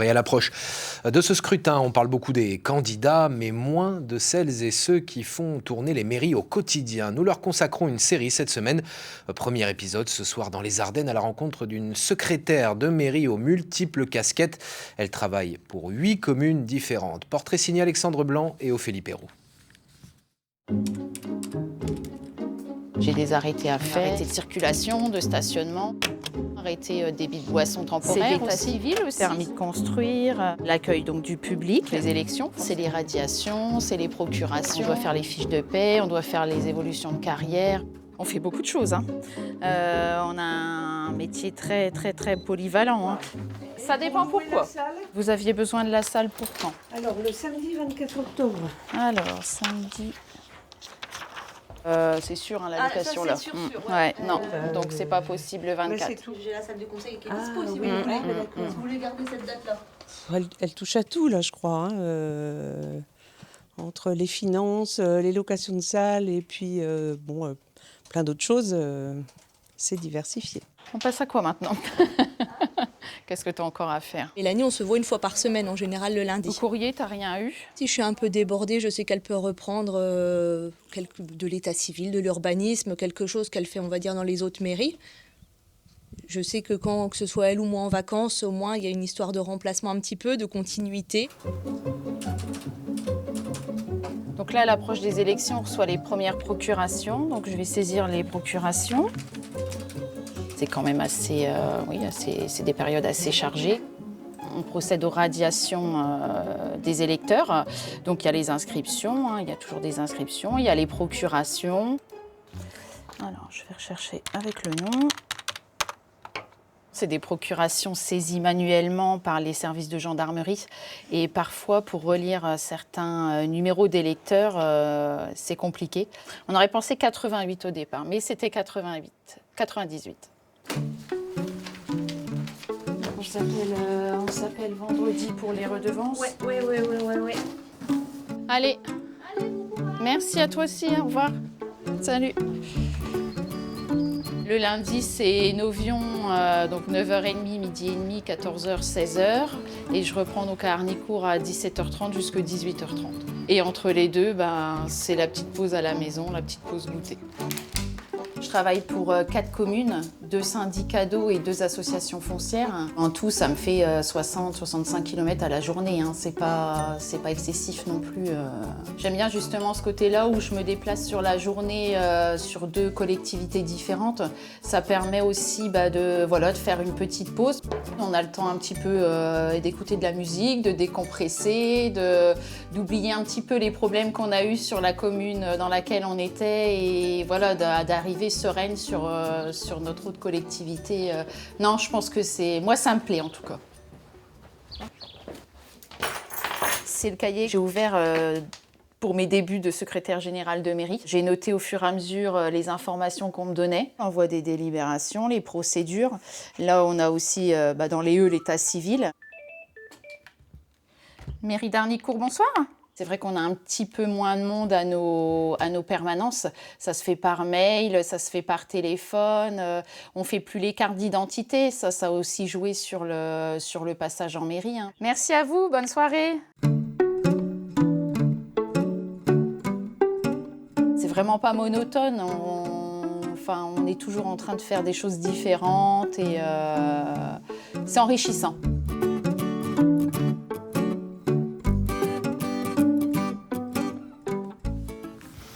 Et à l'approche de ce scrutin, on parle beaucoup des candidats, mais moins de celles et ceux qui font tourner les mairies au quotidien. Nous leur consacrons une série cette semaine. Premier épisode ce soir dans les Ardennes à la rencontre d'une secrétaire de mairie aux multiples casquettes. Elle travaille pour 8 communes différentes. Portrait signé Alexandre Blanc et Ophélie Perroux. J'ai des arrêtés à faire, arrêtés de circulation, de stationnement, arrêtés débit de boissons temporaires, c'est l'état civil aussi, permis de construire, l'accueil donc du public, les élections, c'est les radiations, c'est les procurations, on doit faire les fiches de paie, on doit faire les évolutions de carrière. On fait beaucoup de choses. On a un métier très polyvalent. Ça dépend pourquoi. Vous aviez besoin de la salle pour quand? Alors, le samedi 24 octobre. Alors, samedi... c'est sûr, la location là. Sûr. Ouais, non, donc c'est pas possible le 24. C'est tout. J'ai la salle de conseil qui est dispo si oui, vous voulez. d'accord. Si vous voulez garder cette date-là. Elle touche à tout, là, je crois. Entre les finances, les locations de salles et puis, plein d'autres choses, c'est diversifié. On passe à quoi maintenant? Qu'est-ce que tu as encore à faire? Mélanie, on se voit une fois par semaine, en général le lundi. Au courrier, t'as rien eu? Si je suis un peu débordée, je sais qu'elle peut reprendre de l'état civil, de l'urbanisme, quelque chose qu'elle fait, on va dire, dans les autres mairies. Je sais que que ce soit elle ou moi en vacances, au moins, il y a une histoire de remplacement un petit peu, de continuité. Donc là, à l'approche des élections, on reçoit les premières procurations. Donc je vais saisir les procurations. C'est quand même c'est des périodes assez chargées. On procède aux radiations des électeurs. Donc il y a les inscriptions, il y a toujours des inscriptions. Il y a les procurations. Alors, je vais rechercher avec le nom. C'est des procurations saisies manuellement par les services de gendarmerie. Et parfois, pour relire certains numéros d'électeurs, c'est compliqué. On aurait pensé 88 au départ, mais c'était 98. On s'appelle vendredi pour les redevances. Ouais. Allez. Merci à toi aussi, au revoir. Salut. Le lundi, c'est Novion, donc 9h30, midi et demi, 14h, 16h. Et je reprends donc à Harnicourt à 17h30 jusqu'à 18h30. Et entre les deux, c'est la petite pause à la maison, la petite pause goûter. Je travaille pour 4 communes, 2 syndicats d'eau et 2 associations foncières. En tout, ça me fait 60-65 km à la journée. C'est pas excessif non plus. J'aime bien justement ce côté-là où je me déplace sur la journée sur 2 collectivités différentes. Ça permet aussi de faire une petite pause. On a le temps un petit peu d'écouter de la musique, de décompresser, d'oublier un petit peu les problèmes qu'on a eus sur la commune dans laquelle on était et d'arriver sereine sur notre autre collectivité. Non, je pense que moi, ça me plaît en tout cas. C'est le cahier que j'ai ouvert pour mes débuts de secrétaire générale de mairie. J'ai noté au fur et à mesure les informations qu'on me donnait. On voit des délibérations, les procédures. Là, on a aussi dans les l'état civil. Mairie d'Harnicourt, bonsoir. C'est vrai qu'on a un petit peu moins de monde à nos permanences. Ça se fait par mail, ça se fait par téléphone. On ne fait plus les cartes d'identité. Ça a aussi joué sur le passage en mairie. Merci à vous, bonne soirée. C'est vraiment pas monotone. On est toujours en train de faire des choses différentes et c'est enrichissant.